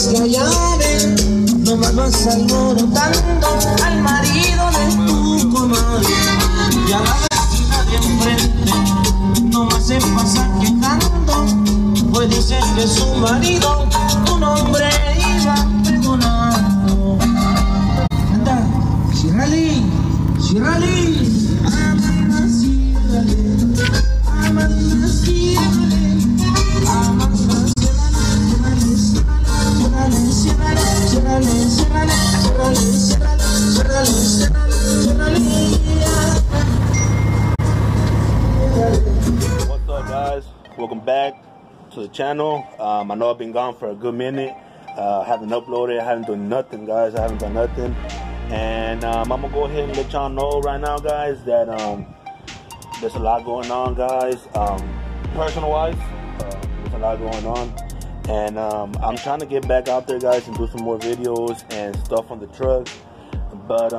tienes la llave, nomás vas alborotando al marido de tu comadre y a la vecina de enfrente, nomás se pasa quejando, pues dicen que su marido un hombre iba pregonando. Anda, ciérrale, ciérrale, Amanda, ciérrale, Amanda, ciérrale, Amanda, What's up, guys? Welcome back to the channel. I know I've been gone for a good minute. Haven't uploaded, I haven't done nothing, guys. I haven't done nothing. And I'm gonna go ahead and let y'all know right now, guys, that there's a lot going on, guys. Personal wise, there's a lot going on. And I'm trying to get back out there, guys, and do some more videos and stuff on the truck. But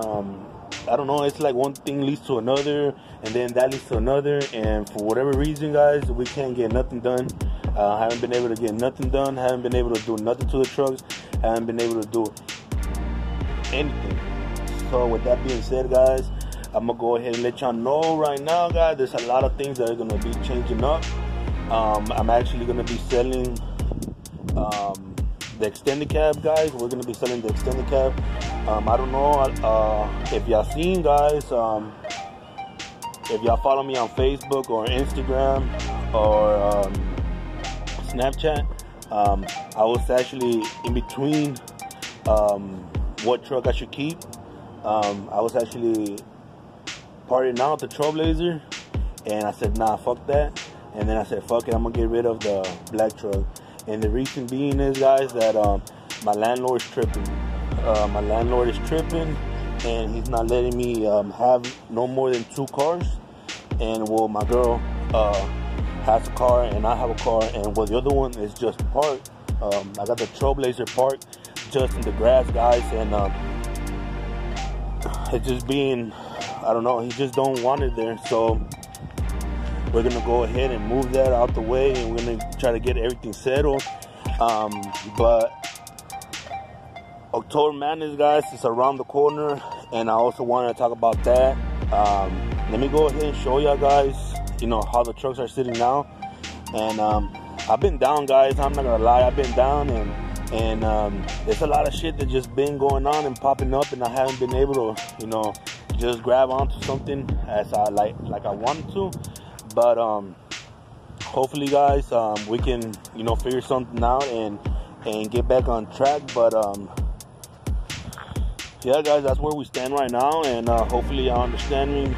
I don't know, it's like one thing leads to another, and then that leads to another, and for whatever reason, guys, we can't get nothing done. Haven't been able to get nothing done, haven't been able to do nothing to the trucks, haven't been able to do anything. So with that being said, guys, I'm gonna go ahead and let y'all know right now, guys, there's a lot of things that are gonna be changing up. I'm actually gonna be selling the extended cab, guys. We're gonna be selling the extended cab. I don't know if y'all seen, guys, if y'all follow me on Facebook or Instagram or Snapchat, I was actually in between what truck I should keep. I was actually parting out the Trailblazer, and I said, nah, fuck that. And then I said, fuck it, I'm gonna get rid of the black truck. And the reason being is, guys, that my landlord is tripping. My landlord is tripping, and he's not letting me have no more than 2 cars. And well, my girl has a car, and I have a car, and well, the other one is just parked. I got the Trailblazer parked just in the grass, guys, and it's just being, I don't know, he just don't want it there. So we're gonna go ahead and move that out the way, and we're gonna try to get everything settled. But October Madness, guys, is around the corner, and I also wanted to talk about that. Let me go ahead and show y'all, guys, you know, how the trucks are sitting now. And I've been down, guys, I'm not gonna lie, I've been down, and there's a lot of shit that just been going on and popping up, and I haven't been able to, you know, just grab onto something as I like I wanted to. But hopefully, guys, we can, you know, figure something out and get back on track. But yeah, guys, that's where we stand right now, and hopefully y'all understand me.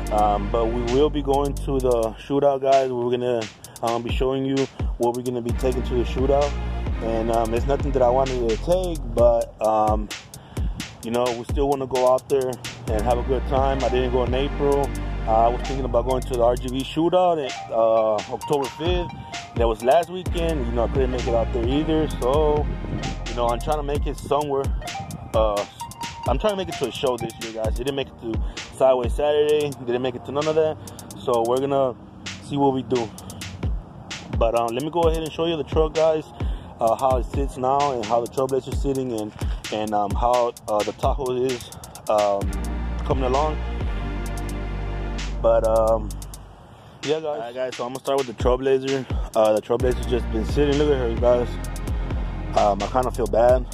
But we will be going to the shootout, guys. We're gonna be showing you what we're gonna be taking to the shootout, and it's nothing that I wanted to take, but you know, we still want to go out there and have a good time. I didn't go in April. I was thinking about going to the RGV shootout October 5th. That was last weekend. You know, I couldn't make it out there either. So, you know, I'm trying to make it somewhere. I'm trying to make it to a show this year, guys. Didn't make it to Sideways Saturday. Didn't make it to none of that. So we're gonna see what we do. But let me go ahead and show you the truck, guys. How it sits now, and how the Trailblazer is sitting, and how the Tahoe is coming along. But yeah, guys. Alright, guys, so I'm gonna start with the Trailblazer. The Trailblazer's just been sitting. Look at her, guys. I kind of feel bad.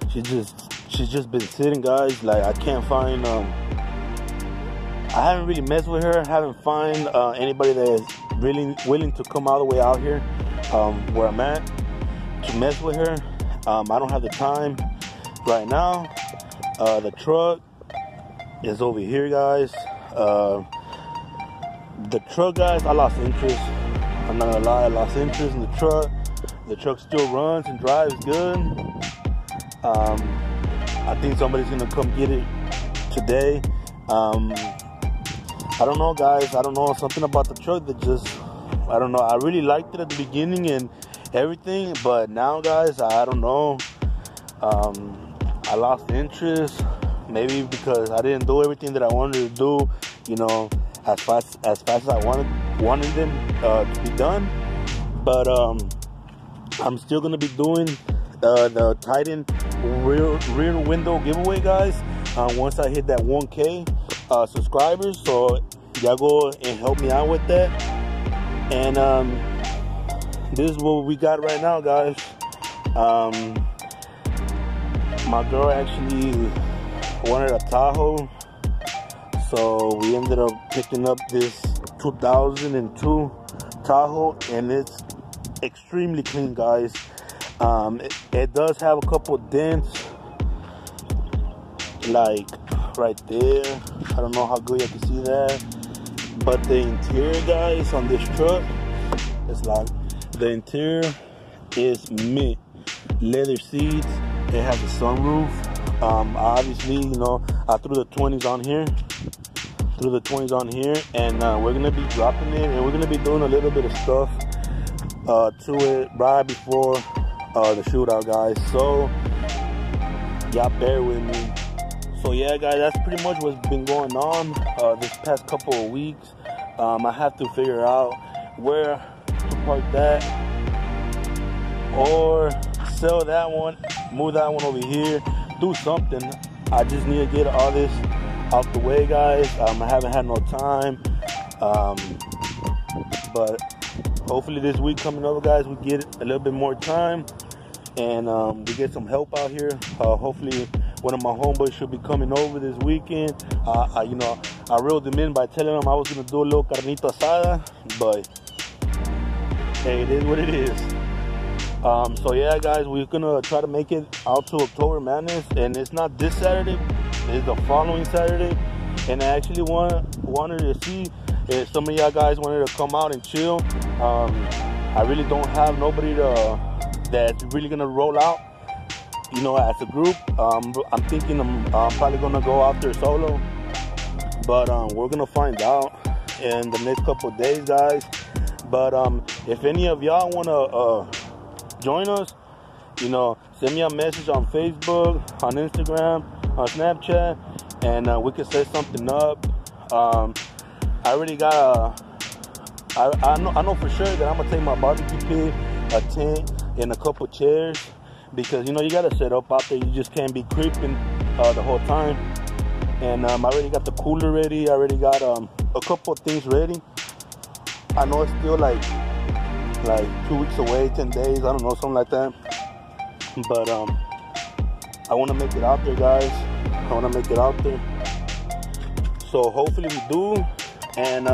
She's just been sitting, guys. Like, I can't find I haven't really messed with her. I haven't find anybody that is really willing to come all the way out here where I'm at to mess with her. I don't have the time right now. The truck is over here, guys. The truck, guys, I lost interest. I'm not gonna lie, I lost interest in the truck. The truck still runs and drives good. I think somebody's gonna come get it today. I don't know, guys. I don't know, something about the truck that just, I don't know. I really liked it at the beginning and everything, but now, guys, I don't know. I lost interest. Maybe because I didn't do everything that I wanted to do, you know, as fast as I wanted them to be done. But I'm still gonna be doing the Titan rear window giveaway, guys. Once I hit that 1K subscribers, so y'all go and help me out with that. And this is what we got right now, guys. My girl actually wanted a Tahoe, so we ended up picking up this 2002 Tahoe, and it's extremely clean, guys. It does have a couple dents, like right there. I don't know how good you can see that, but the interior, guys, on this truck, it's like the interior is mint. Leather seats. It has a sunroof. Obviously, you know, I threw the 20s on here. And we're gonna be dropping it, and we're gonna be doing a little bit of stuff to it right before the shootout, guys. So y'all bear with me. So yeah, guys, that's pretty much what's been going on this past couple of weeks. I have to figure out where to park that, or sell that one, move that one over here, do something. I just need to get all this out the way, guys. I haven't had no time, but hopefully this week coming over, guys, we get a little bit more time, and we get some help out here. Hopefully one of my homeboys should be coming over this weekend. You know, I reeled them in by telling them I was gonna do a little carnita asada, but hey, it is what it is. So yeah, guys, we're gonna try to make it out to October Madness, and it's not this Saturday, it's the following Saturday. And I actually wanted to see if some of y'all guys wanted to come out and chill. I really don't have nobody that's really gonna roll out, you know, as a group. I'm thinking I'm probably gonna go out there solo, but we're gonna find out in the next couple of days, guys. But if any of y'all wanna join us, you know, send me a message on Facebook, on Instagram, on Snapchat, and we can set something up. I already got I know for sure that I'm gonna take my barbecue pit, a tent, and a couple chairs, because you know you gotta set up out there. You just can't be creeping the whole time. And I already got the cooler ready. I already got a couple of things ready. I know it's still like 2 weeks away, 10 days, I don't know, something like that. But I want to make it out there, guys. I want to make it out there. So hopefully we do, and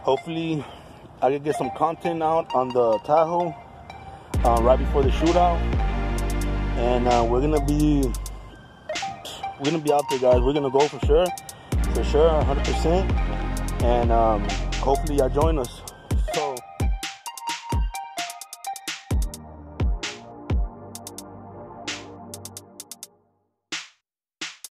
hopefully I can get some content out on the Tahoe right before the shootout. And we're gonna be out there, guys. We're gonna go for sure, 100%. And hopefully y'all join us.